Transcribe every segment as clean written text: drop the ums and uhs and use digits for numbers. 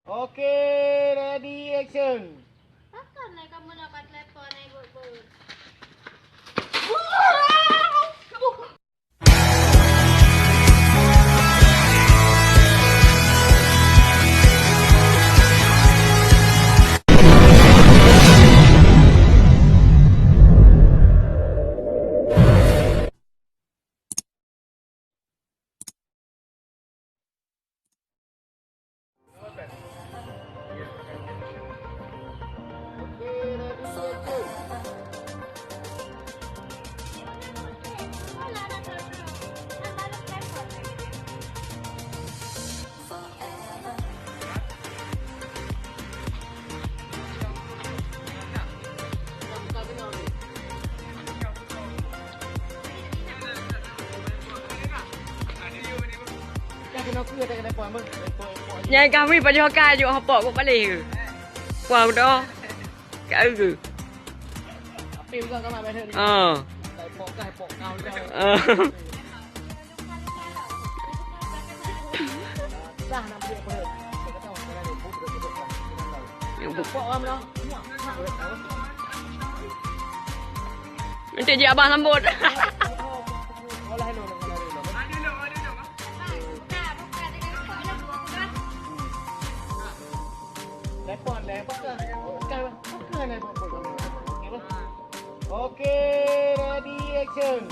Oke, ready action. Takkan lah kamu dapat telepon naik bot-bot. Nhai kami pada hokai juga hopok kok balik ke. Wow dah. Kau ke. Apa juga kamu ada ni? Pok kau dah. Dah nak beli apa? Saya kata orang ada buku betul-betul. Yang buku. Pok kamu dah. Nanti je abang sambut. Olah hello. Lepon kan Oke, ready action.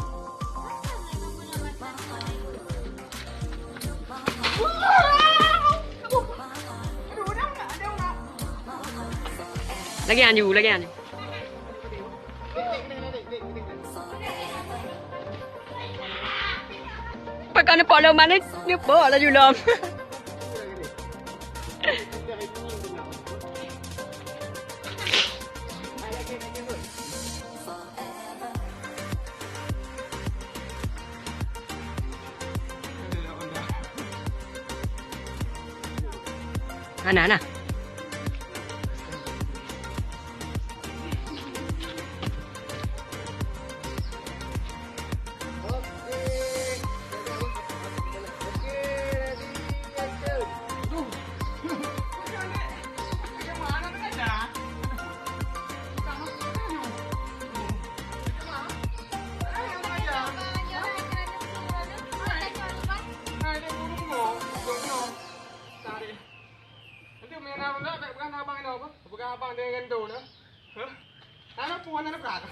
Lagi anu. Pakai ni polo mana ni polo julam. Ana. Bukan abang dengan tu, nah. Anak puan anak berat.